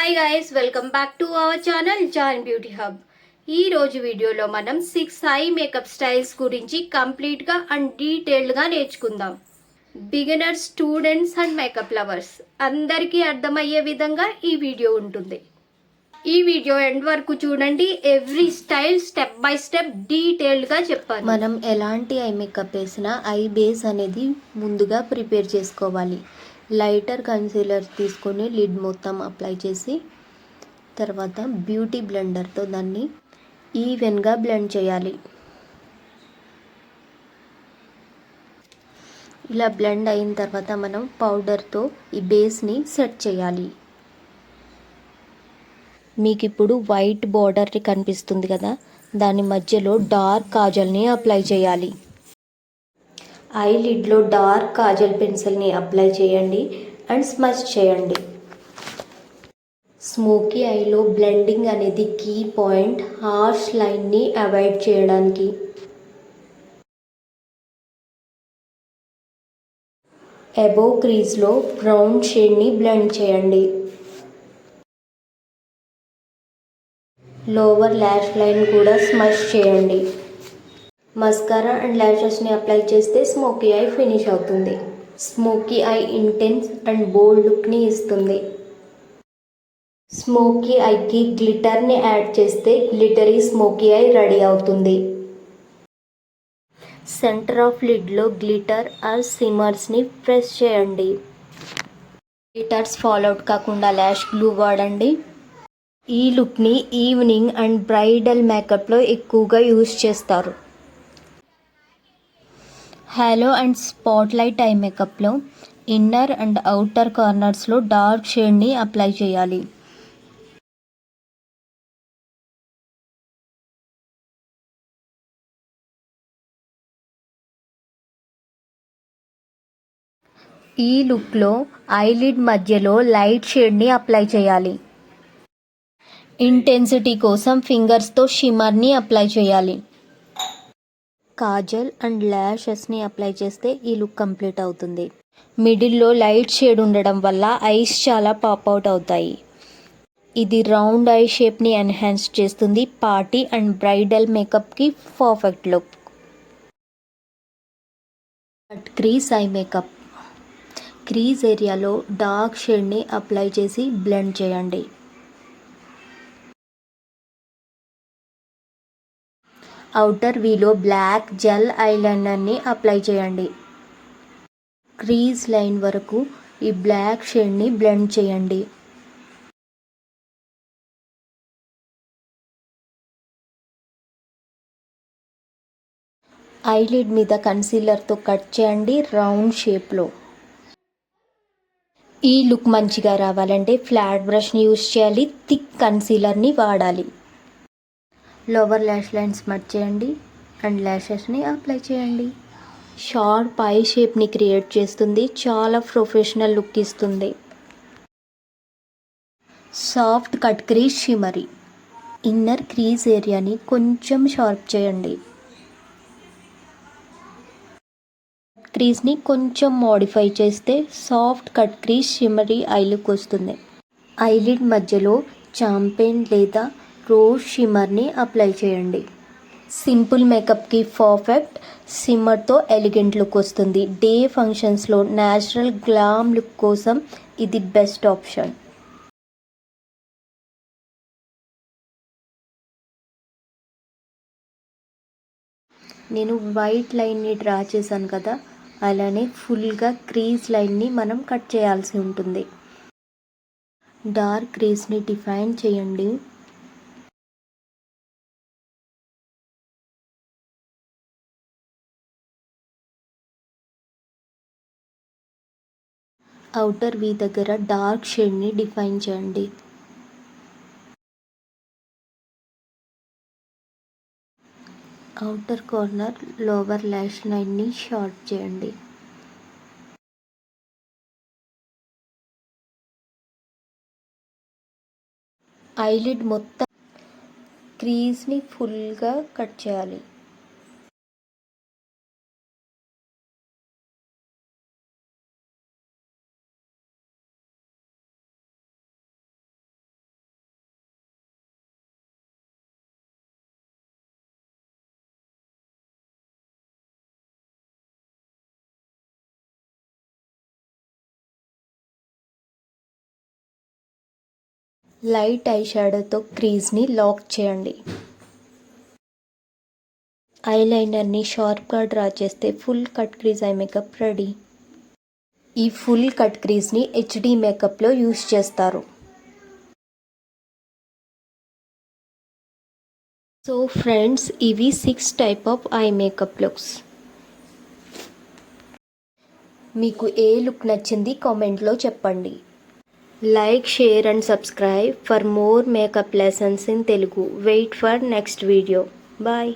Hi guys, welcome back to our channel John Beauty Hub. ఈ రోజు వీడియోలో మనం 6 ఐ మేకప్ స్టైల్స్ గురించి కంప్లీట్గా అండ్ డీటెయిల్డ్గా నేర్చుకుందాం. Beginners, students and makeup lovers అందరికీ అర్థమయ్యే విధంగా ఈ వీడియో ఉంటుంది. ఈ వీడియో ఎండ్ వరకు చూడండి. Every style step by step డీటెయిల్డ్గా చెప్పాను. మనం ఎలాంటి ఐ మేకప్ వేసినా ఐ బేస్ అనేది ముందుగా ప్రిపేర్ చేసుకోవాలి. లైటర్ కన్సీలర్ తీసుకొని లిడ్ మొత్తం అప్లై చేసి తర్వాత బ్యూటీ బ్లెండర్తో దాన్ని ఈవెన్గా బ్లెండ్ చేయాలి. ఇలా బ్లెండ్ అయిన తర్వాత మనం పౌడర్తో ఈ బేస్ని సెట్ చేయాలి. మీకు ఇప్పుడు వైట్ బార్డర్ కనిపిస్తుంది కదా, దాని మధ్యలో డార్క్ కాజల్ని అప్లై చేయాలి. ఐ లిడ్లో డార్క్ కాజల్ పెన్సిల్ని అప్లై చేయండి అండ్ స్మచ్ చేయండి. స్మోకీ ఐలో బ్లెండింగ్ అనేది కీ పాయింట్, హార్ష్ లైన్ని అవాయిడ్ చేయడానికి. అబోవ్ క్రీజ్లో బ్రౌన్ షేడ్ని బ్లెండ్ చేయండి. లోవర్ ల్యాష్ లైన్ కూడా స్మచ్ చేయండి. మస్కారా అండ్ ల్యాషెస్ని అప్లై చేస్తే స్మోకీ ఐ ఫినిష్ అవుతుంది. Smoky eye intense and bold లుక్ని ఇస్తుంది. స్మోకీ ఐకి గ్లిటర్ని యాడ్ చేస్తే గ్లిటరీ స్మోకీ ఐ రెడీ అవుతుంది. సెంటర్ ఆఫ్ లిడ్లో గ్లిటర్ ఆర్ సిమర్స్ని ప్రెస్ చేయండి. గ్లిటర్స్ ఫాల్ అవుట్ కాకుండా ల్యాష్ గ్లూ వాడండి. ఈ లుక్ని ఈవినింగ్ అండ్ బ్రైడల్ మేకప్లో ఎక్కువగా యూజ్ చేస్తారు. హాలో అండ్ స్పాట్లైట్ ఐ మేకప్లో ఇన్నర్ అండ్ అవుటర్ కార్నర్స్లో డార్క్ షేడ్ని అప్లై చేయాలి. ఈ లుక్లో ఐలిడ్ మధ్యలో లైట్ షేడ్ని అప్లై చేయాలి. ఇంటెన్సిటీ కోసం ఫింగర్స్తో షిమ్మర్ని అప్లై చేయాలి. కాజల్ అండ్ ల్యాషెస్ని అప్లై చేస్తే ఈ లుక్ కంప్లీట్ అవుతుంది. మిడిల్లో లైట్ షేడ్ ఉండడం వల్ల ఐస్ చాలా పాప్అవుట్ అవుతాయి. ఇది రౌండ్ ఐ షేప్ని ఎన్హాన్స్ చేస్తుంది. పార్టీ అండ్ బ్రైడల్ మేకప్కి perfect look. Cut crease eye makeup. Crease ఏరియాలో డార్క్ షేడ్ని అప్లై చేసి బ్లెండ్ చేయండి. ఔటర్ వీలో బ్లాక్ జెల్ ఐలైనర్ని అప్లై చేయండి. క్రీజ్ లైన్ వరకు ఈ బ్లాక్ షేడ్ని బ్లెండ్ చేయండి. ఐలిడ్ మీద కన్సీలర్తో కట్ చేయండి రౌండ్ షేప్లో. ఈ లుక్ మంచిగా రావాలంటే ఫ్లాట్ బ్రష్ని యూజ్ చేయాలి. థిక్ కన్సీలర్ని వాడాలి. లోవర్ ల్యాష్ లైన్ స్మచ్ చేయండి అండ్ ల్యాషెస్ని అప్లై చేయండి. షార్ప్ ఐ షేప్ని క్రియేట్ చేస్తుంది. చాలా ప్రొఫెషనల్ లుక్ ఇస్తుంది. Soft cut crease shimmery. Inner crease ఏరియాని కొంచెం షార్ప్ చేయండి. క్రీజ్ని కొంచెం మోడిఫై చేస్తే soft cut crease shimmery I look వస్తుంది. ఐలిడ్ మధ్యలో చాంపెయిన్ లేదా రోజ్ షిమ్మర్ని అప్లై చేయండి. సింపుల్ మేకప్కి పర్ఫెక్ట్, సిమ్మర్తో ఎలిగెంట్ లుక్ వస్తుంది. డే ఫంక్షన్స్లో న్యాచురల్ గ్లామ్ లుక్ కోసం ఇది బెస్ట్ ఆప్షన్. నేను వైట్ లైన్ని డ్రా చేశాను కదా, అలానే ఫుల్గా క్రీజ్ లైన్ని మనం కట్ చేయాల్సి ఉంటుంది. డార్క్ క్రీజ్ని డిఫైన్ చేయండి. ఔటర్ వీ దగ్గర డార్క్ షేడ్ని డిఫైన్ చేయండి. ఔటర్ కార్నర్ లోవర్ ల్యాష్ లైన్ని షార్ట్ చేయండి. ఐలిడ్ మొత్తం క్రీజ్ని ఫుల్గా కట్ చేయాలి. లైట్ ఐ షాడోతో క్రీజ్ని లాక్ చేయండి. ఐలైనర్ని షార్ప్గా డ్రా చేస్తే full cut crease eye makeup ready. ఈ ఫుల్ కట్ క్రీజ్ని హెచ్డి మేకప్లో యూస్ చేస్తారు. సో ఫ్రెండ్స్, ఇవి 6 type of eye makeup looks. మీకు ఏ లుక్ నచ్చింది కామెంట్లో చెప్పండి. Like, share and subscribe for more makeup lessons in Telugu. Wait for next video. Bye.